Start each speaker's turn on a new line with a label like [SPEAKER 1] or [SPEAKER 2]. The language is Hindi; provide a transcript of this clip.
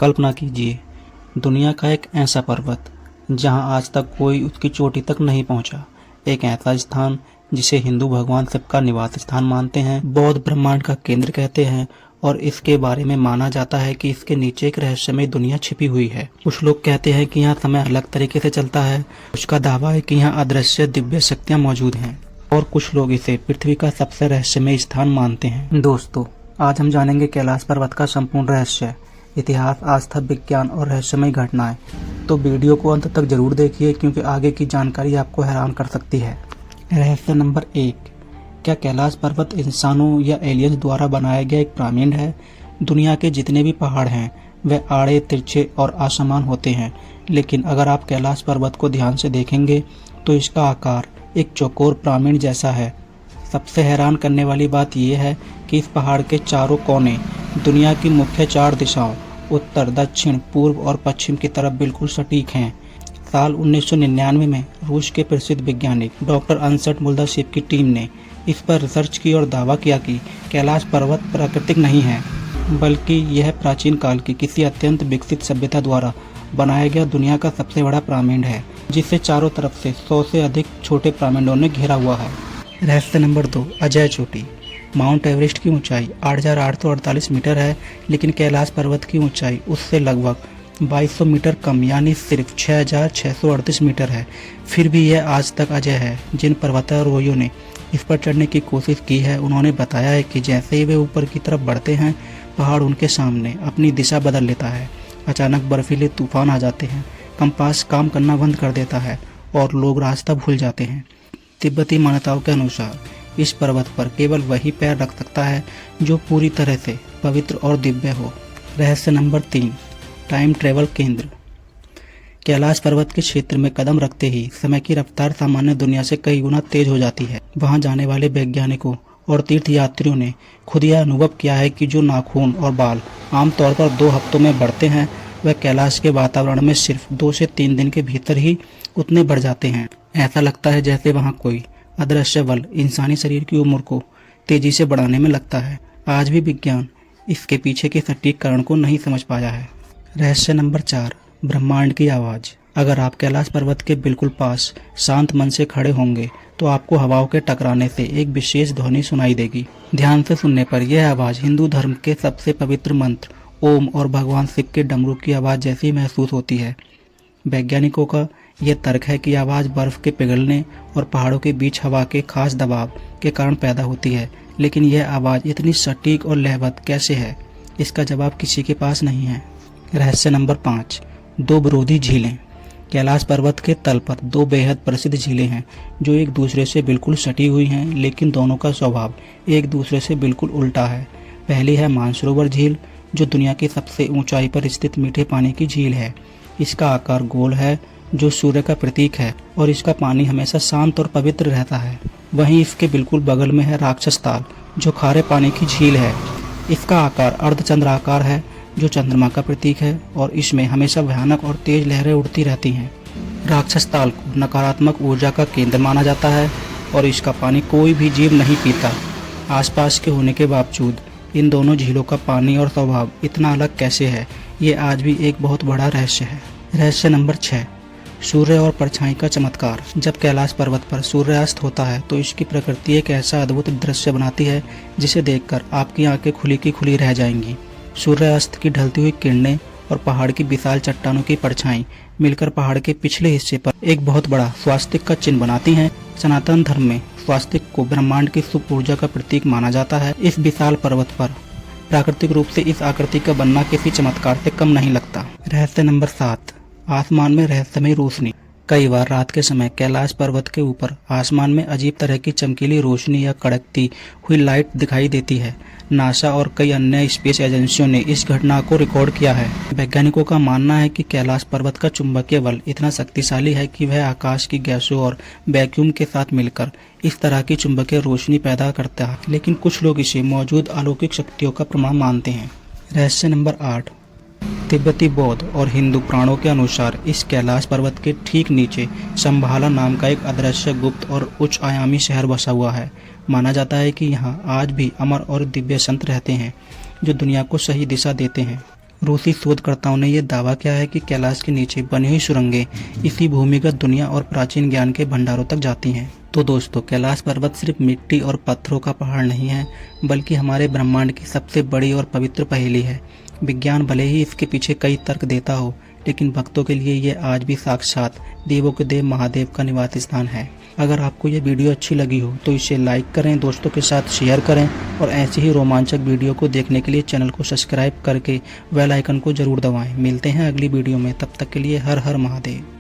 [SPEAKER 1] कल्पना कीजिए, दुनिया का एक ऐसा पर्वत जहां आज तक कोई उसकी चोटी तक नहीं पहुंचा। एक ऐसा स्थान जिसे हिंदू भगवान शिव का निवास स्थान मानते हैं, बौद्ध ब्रह्मांड का केंद्र कहते हैं और इसके बारे में माना जाता है कि इसके नीचे एक रहस्यमय दुनिया छिपी हुई है। कुछ लोग कहते हैं कि यहाँ समय अलग तरीके से चलता है, कुछ का दावा है कि यहाँ अदृश्य दिव्य शक्तियाँ मौजूद हैं और कुछ लोग इसे पृथ्वी का सबसे रहस्यमय स्थान मानते हैं। दोस्तों, आज हम जानेंगे कैलाश पर्वत का संपूर्ण रहस्य, इतिहास, आस्था, विज्ञान और रहस्यमय घटनाएं। तो वीडियो को अंत तक जरूर देखिए क्योंकि आगे की जानकारी आपको हैरान कर सकती है। रहस्य नंबर 1, क्या कैलाश पर्वत इंसानों या एलियंस द्वारा बनाया गया एक पिरामिड है? दुनिया के जितने भी पहाड़ हैं वे आड़े, तिरछे और असमान होते हैं, लेकिन अगर आप कैलाश पर्वत को ध्यान से देखेंगे तो इसका आकार एक चौकोर पिरामिड जैसा है। सबसे हैरान करने वाली बात यह है कि इस पहाड़ के चारों कोने दुनिया की मुख्य 4 दिशाओं उत्तर, दक्षिण, पूर्व और पश्चिम की तरफ बिल्कुल सटीक हैं। साल 1999 में रूस के प्रसिद्ध वैज्ञानिक डॉक्टर अनसट मुल्दाशिव की टीम ने इस पर रिसर्च की और दावा किया कि कैलाश पर्वत प्राकृतिक नहीं है, बल्कि यह प्राचीन काल की किसी अत्यंत विकसित सभ्यता द्वारा बनाया गया दुनिया का सबसे बड़ा पिरामिड है, जिसे चारों तरफ से 100 से अधिक छोटे पिरामिडों ने घेरा हुआ है। रहस्य नंबर 2, अजय चोटी। माउंट एवरेस्ट की ऊंचाई 8,848 मीटर है, लेकिन कैलाश पर्वत की ऊंचाई उससे लगभग 2200 मीटर कम यानी सिर्फ 6,638 मीटर है। फिर भी यह आज तक अजय है। जिन पर्वतारोहियों ने इस पर चढ़ने की कोशिश की है उन्होंने बताया है कि जैसे ही वे ऊपर की तरफ बढ़ते हैं, पहाड़ उनके सामने अपनी दिशा बदल लेता है। अचानक बर्फीले तूफान आ जाते हैं, कंपास काम करना बंद कर देता है और लोग रास्ता भूल जाते हैं। तिब्बती मान्यताओं के अनुसार इस पर्वत पर केवल वही पैर रख सकता है जो पूरी तरह से पवित्र और दिव्य हो। रहस्य नंबर 3, टाइम ट्रेवल केंद्र। कैलाश पर्वत के क्षेत्र में कदम रखते ही समय की रफ्तार सामान्य दुनिया से कई गुना तेज हो जाती है। वहां जाने वाले वैज्ञानिकों और तीर्थयात्रियों ने खुद यह अनुभव किया है कि जो नाखून और बाल आमतौर पर 2 हफ्तों में बढ़ते हैं, वह कैलाश के वातावरण में सिर्फ 2 से 3 दिन के भीतर ही उतने बढ़ जाते हैं। ऐसा लगता है जैसे वहाँ कोई अदृश्य बल इंसानी शरीर की उम्र को तेजी से बढ़ाने में लगता है। आज भी विज्ञान इसके पीछे के सटीक कारण को नहीं समझ पाया है। रहस्य नंबर 4, ब्रह्मांड की आवाज। अगर आप कैलाश पर्वत के बिल्कुल पास शांत मन से खड़े होंगे तो आपको हवाओं के टकराने से एक विशेष ध्वनि सुनाई देगी। ध्यान से सुनने पर यह आवाज हिंदू धर्म के सबसे पवित्र मंत्र ओम और भगवान शिव के डमरू की आवाज जैसी महसूस होती है। वैज्ञानिकों का यह तर्क है कि आवाज बर्फ के पिघलने और पहाड़ों के बीच हवा के खास दबाव के कारण पैदा होती है, लेकिन यह आवाज इतनी सटीक और लयबद्ध कैसे है, इसका जवाब किसी के पास नहीं है। रहस्य नंबर 5, 2 विरोधी झीलें। कैलाश पर्वत के तल पर 2 बेहद प्रसिद्ध झीलें हैं जो एक दूसरे से बिल्कुल सटी हुई हैं, लेकिन दोनों का स्वभाव एक दूसरे से बिल्कुल उल्टा है। पहली है मानसरोवर झील, जो दुनिया की सबसे ऊंचाई पर स्थित मीठे पानी की झील है। इसका आकार गोल है, जो सूर्य का प्रतीक है, और इसका पानी हमेशा शांत और पवित्र रहता है। वहीं इसके बिल्कुल बगल में है राक्षस ताल, जो खारे पानी की झील है। इसका आकार अर्धचंद्राकार है, जो चंद्रमा का प्रतीक है, और इसमें हमेशा भयानक और तेज लहरें उड़ती रहती हैं। राक्षस ताल को नकारात्मक ऊर्जा का केंद्र माना जाता है और इसका पानी कोई भी जीव नहीं पीता। आसपास के होने के बावजूद इन दोनों झीलों का पानी और स्वभाव इतना अलग कैसे है, ये आज भी एक बहुत बड़ा रहस्य है। रहस्य नंबर 6, सूर्य और परछाई का चमत्कार। जब कैलाश पर्वत पर सूर्यास्त होता है तो इसकी प्रकृति एक ऐसा अद्भुत दृश्य बनाती है जिसे देखकर आपकी आंखें खुली की खुली रह जाएंगी। सूर्यास्त की ढलती हुई किरणें और पहाड़ की विशाल चट्टानों की परछाई मिलकर पहाड़ के पिछले हिस्से पर एक बहुत बड़ा स्वास्तिक का चिन्ह बनाती हैं। सनातन धर्म में स्वास्तिक को ब्रह्मांड की शुभ ऊर्जा का प्रतीक माना जाता है। इस विशाल पर्वत पर प्राकृतिक रूप से इस आकृति का बनना किसी चमत्कार से कम नहीं लगता। रहस्य नंबर 7, आसमान में रहस्यमय रोशनी। कई बार रात के समय कैलाश पर्वत के ऊपर आसमान में अजीब तरह की चमकीली रोशनी या कड़कती हुई लाइट दिखाई देती है। नासा और कई अन्य स्पेस एजेंसियों ने इस घटना को रिकॉर्ड किया है। वैज्ञानिकों का मानना है कि कैलाश पर्वत का चुंबकीय बल इतना शक्तिशाली है कि वह आकाश की गैसों और वैक्यूम के साथ मिलकर इस तरह की चुंबकीय रोशनी पैदा करता है, लेकिन कुछ लोग इसे मौजूद अलौकिक शक्तियों का प्रमाण मानते हैं। रहस्य नंबर 8, तिब्बती बौद्ध और हिंदू पुराणों के अनुसार इस कैलाश पर्वत के ठीक नीचे शंभाला नाम का एक अदृश्य, गुप्त और उच्च आयामी शहर बसा हुआ है। माना जाता है कि यहाँ आज भी अमर और दिव्य संत रहते हैं जो दुनिया को सही दिशा देते हैं। रूसी शोधकर्ताओं ने यह दावा किया है कि कैलाश के नीचे बनी हुई सुरंगें इसी भूमिगत दुनिया और प्राचीन ज्ञान के भंडारों तक जाती हैं। तो दोस्तों, कैलाश पर्वत सिर्फ मिट्टी और पत्थरों का पहाड़ नहीं है, बल्कि हमारे ब्रह्मांड की सबसे बड़ी और पवित्र पहेली है। विज्ञान भले ही इसके पीछे कई तर्क देता हो, लेकिन भक्तों के लिए ये आज भी साक्षात देवों के देव महादेव का निवास स्थान है। अगर आपको ये वीडियो अच्छी लगी हो तो इसे लाइक करें, दोस्तों के साथ शेयर करें और ऐसी ही रोमांचक वीडियो को देखने के लिए चैनल को सब्सक्राइब करके बेल आइकन को जरूर दबाएं। मिलते हैं अगली वीडियो में, तब तक के लिए हर हर महादेव।